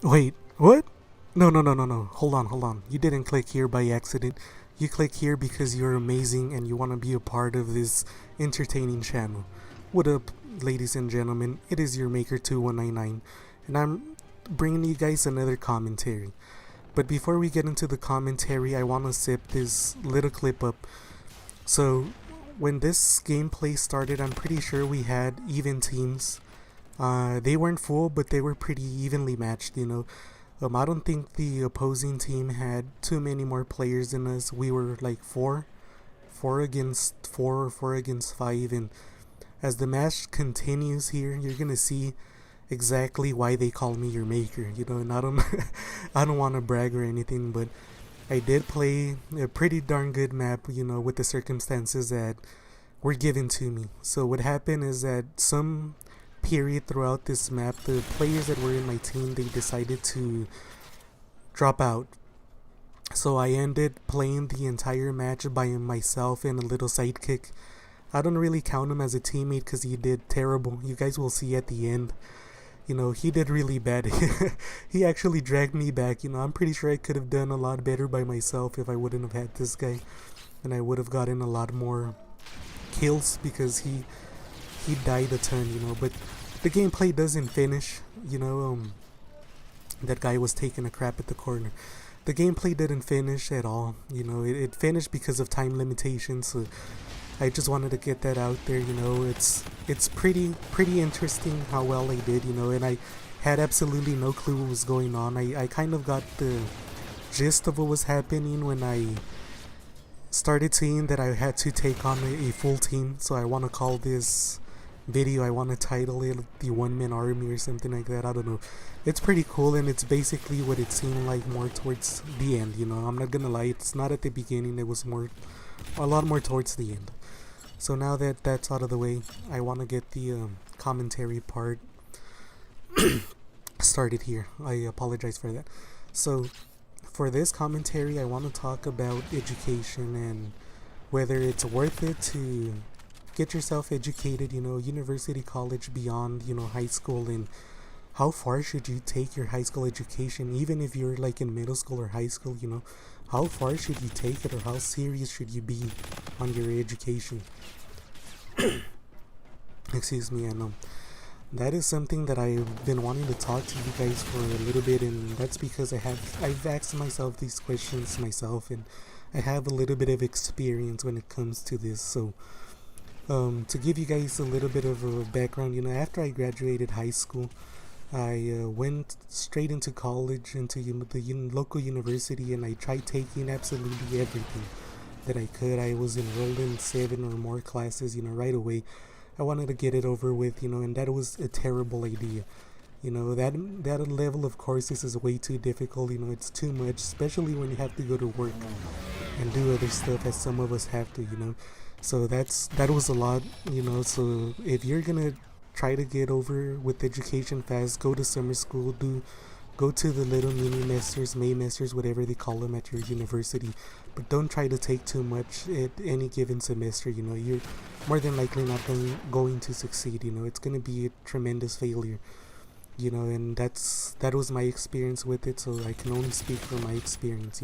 Wait, what? No, no, no, no, no. Hold on, hold on. You didn't click here by accident. You click here because you're amazing and you want to be a part of this entertaining channel. What up, ladies and gentlemen? It is your Maker2199, and I'm bringing you guys another commentary. But before we get into the commentary, I want to zip this little clip up. So, when this gameplay started, I'm pretty sure we had even teams. They weren't full, but they were pretty evenly matched. I don't think the opposing team had too many more players than us. We were like four against four, or four against five, and as the match continues here, you're gonna see exactly why they call me your maker. And I don't, I don't want to brag or anything, but I did play a pretty darn good map, with the circumstances that were given to me. So what happened is that some period throughout this map, the players that were in my team, they decided to drop out. So I ended playing the entire match by myself and a little sidekick. I don't really count him as a teammate because he did terrible. You guys will see at the end. He did really bad. He actually dragged me back. I'm pretty sure I could have done a lot better by myself if I wouldn't have had this guy. And I would have gotten a lot more kills because he died a ton. But the gameplay doesn't finish. That guy was taking a crap at the corner. The gameplay didn't finish at all. It finished because of time limitations. So I just wanted to get that out there. It's pretty interesting how well I did. And I had absolutely no clue what was going on. I kind of got the gist of what was happening when I started seeing that I had to take on a full team. So I want to call this video, I want to title it the One Man Army or something like that. I don't know. It's pretty cool, and it's basically what it seemed like more towards the end. I'm not gonna lie, it's not at the beginning. It was a lot more towards the end. So now that that's out of the way, I want to get the commentary part started here. I apologize for that. So for this commentary, I want to talk about education and whether it's worth it to get yourself educated, university, college, beyond, high school, and how far should you take your high school education, even if you're like in middle school or high school, how far should you take it, or how serious should you be on your education? Excuse me. And that is something that I've been wanting to talk to you guys for a little bit, and that's because I've asked myself these questions myself, and I have a little bit of experience when it comes to this. So to give you guys a little bit of a background, after I graduated high school, I went straight into college, into the local university, and I tried taking absolutely everything that I could. I was enrolled in 7 or more classes, right away. I wanted to get it over with, and that was a terrible idea. That level of courses is way too difficult. It's too much, especially when you have to go to work and do other stuff as some of us have to. So that was a lot. So if you're gonna try to get over with education fast, go to summer school, go to the little mini masters, Maymasters, whatever they call them at your university, but don't try to take too much at any given semester. You're more than likely not going to succeed. It's going to be a tremendous failure. And that was my experience with it, so I can only speak from my experience.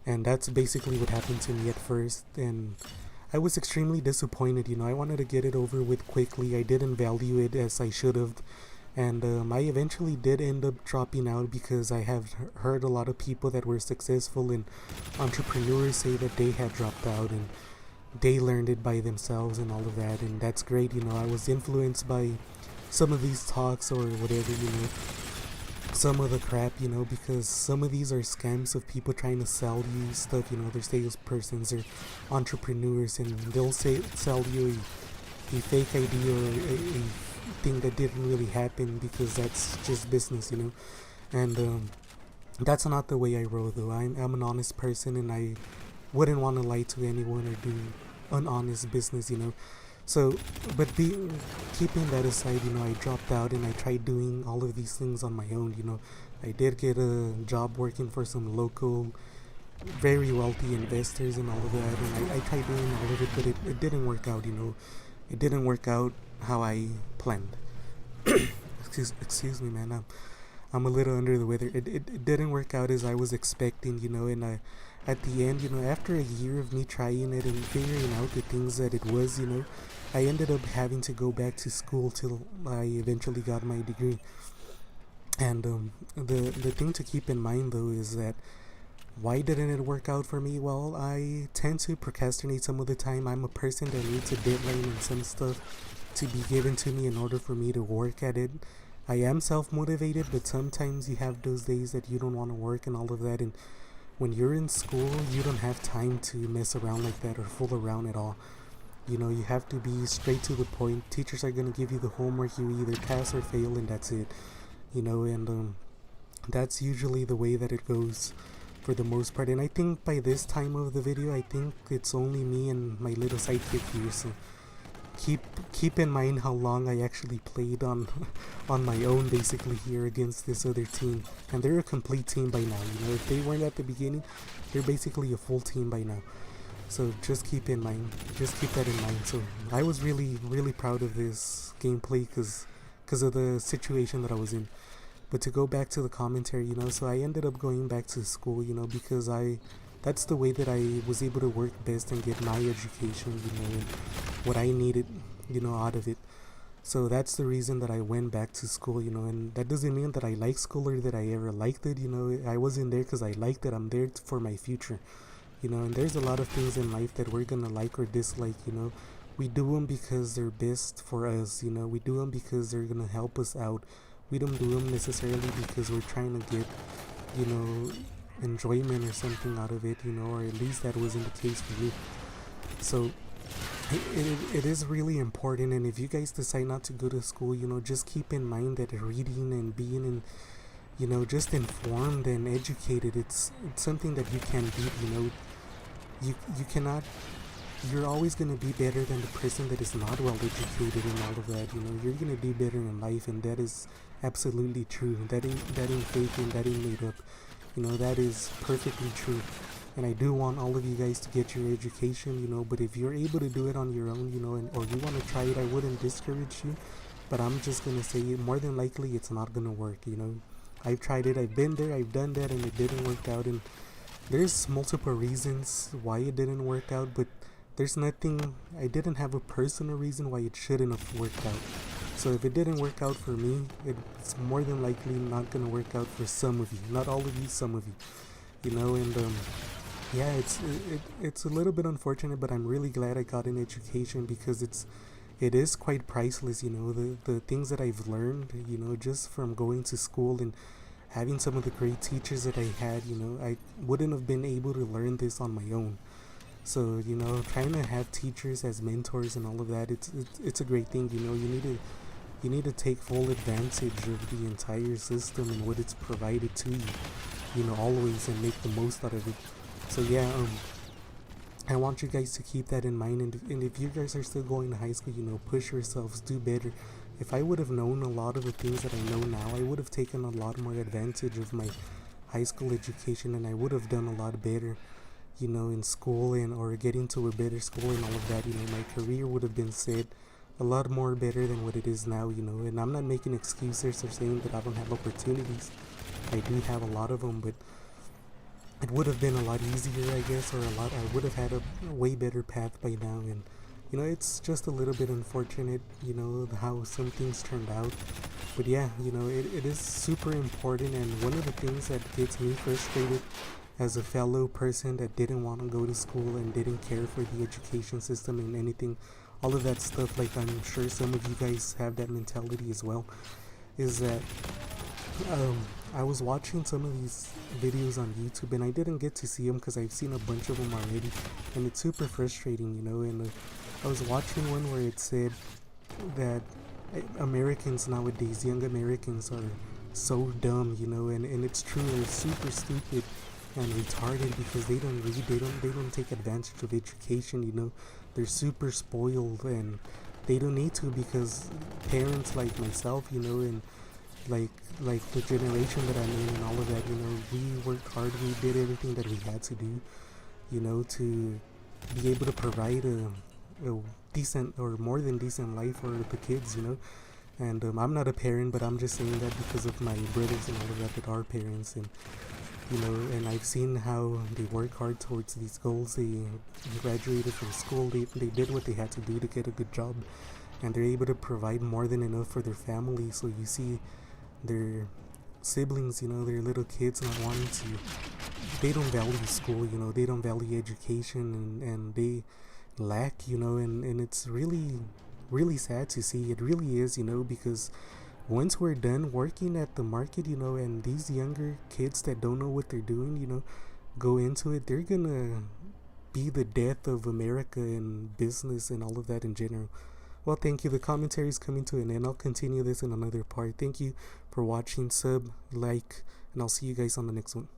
And that's basically what happened to me at first, and I was extremely disappointed. I wanted to get it over with quickly. I didn't value it as I should have, and I eventually did end up dropping out because I have heard a lot of people that were successful and entrepreneurs say that they had dropped out and they learned it by themselves and all of that, and that's great. I was influenced by some of these talks or whatever, some of the crap, because some of these are scams of people trying to sell you stuff. They're salespersons or entrepreneurs, and they'll sell you a fake idea or a thing that didn't really happen because that's just business. And that's not the way I roll, though. I'm an honest person, and I wouldn't want to lie to anyone or do unhonest business. So, but keeping that aside, I dropped out and I tried doing all of these things on my own. I did get a job working for some local, very wealthy investors and all of that, and I tried doing all of it, but it didn't work out. It didn't work out how I planned. Excuse me, man. I'm a little under the weather. It didn't work out as I was expecting, and at the end, after a year of me trying it and figuring out the things that it was, I ended up having to go back to school till I eventually got my degree. And the thing to keep in mind though is that why didn't it work out for me? Well, I tend to procrastinate some of the time. I'm a person that needs a deadline and some stuff to be given to me in order for me to work at it. I am self-motivated, but sometimes you have those days that you don't want to work and all of that. And when you're in school, you don't have time to mess around like that or fool around at all. You have to be straight to the point. Teachers are going to give you the homework. You either pass or fail, and that's it. And that's usually the way that it goes for the most part. And I think by this time of the video, I think it's only me and my little sidekick here. So keep in mind how long I actually played on on my own basically here against this other team, and they're a complete team by now. If they weren't at the beginning, they're basically a full team by now. So just keep that in mind. So I was really proud of this gameplay because of the situation that I was in. But to go back to the commentary, so I ended up going back to school, because that's the way that I was able to work best and get my education, and what I needed, out of it. So that's the reason that I went back to school, and that doesn't mean that I like school or that I ever liked it. I wasn't there because I liked it. I'm there for my future, and there's a lot of things in life that we're gonna like or dislike, we do them because they're best for us, we do them because they're gonna help us out. We don't do them necessarily because we're trying to get, enjoyment or something out of it, or at least that wasn't the case for me. So it is really important, and if you guys decide not to go to school, just keep in mind that reading and being just informed and educated, it's something that you can beat. You cannot, you're always going to be better than the person that is not well educated and all of that. You're going to do better in life, and that is absolutely true. That ain't fake and that ain't made up. That is perfectly true. And I do want all of you guys to get your education, but if you're able to do it on your own, or you want to try it, I wouldn't discourage you. But I'm just going to say more than likely it's not going to work, I've tried it, I've been there, I've done that, and it didn't work out. And there's multiple reasons why it didn't work out, but there's nothing, I didn't have a personal reason why it shouldn't have worked out. So if it didn't work out for me, it's more than likely not going to work out for some of you. Not all of you, some of you. And yeah, it's a little bit unfortunate, but I'm really glad I got an education because it is quite priceless, the things that I've learned, just from going to school and having some of the great teachers that I had. I wouldn't have been able to learn this on my own. So trying to have teachers as mentors and all of that, it's a great thing. You need to take full advantage of the entire system and what it's provided to you, always, and make the most out of it. So yeah, I want you guys to keep that in mind, and if you guys are still going to high school, push yourselves, do better. If I would have known a lot of the things that I know now, I would have taken a lot more advantage of my high school education, and I would have done a lot better, in school or getting to a better school and all of that. My career would have been set a lot more better than what it is now, and I'm not making excuses or saying that I don't have opportunities. I do have a lot of them, but it would have been a lot easier, I guess, or I would have had a way better path by now. And it's just a little bit unfortunate, how some things turned out. But yeah, it is super important, and one of the things that gets me frustrated as a fellow person that didn't want to go to school and didn't care for the education system and anything, all of that stuff, like I'm sure some of you guys have that mentality as well, is that I was watching some of these videos on YouTube, and I didn't get to see them because I've seen a bunch of them already, and it's super frustrating, and I was watching one where it said that Americans nowadays, young Americans, are so dumb, and it's true. They're super stupid and retarded because they don't read, they don't take advantage of education. They're super spoiled, and they don't need to, because parents like myself, and like the generation that I'm in and all of that, we worked hard, we did everything that we had to do, to be able to provide a decent or more than decent life for the kids, And I'm not a parent, but I'm just saying that because of my brothers and all of that are parents, and and I've seen how they work hard towards these goals. They graduated from school, they did what they had to do to get a good job, and they're able to provide more than enough for their family. So you see their siblings, their little kids not wanting to, they don't value school, they don't value education, and they lack, and it's really, really sad to see. It really is, because once we're done working at the market, and these younger kids that don't know what they're doing, go into it, they're gonna be the death of America and business and all of that in general. Well, thank you. The commentary is coming to an end. I'll continue this in another part. Thank you for watching. Sub, like, and I'll see you guys on the next one.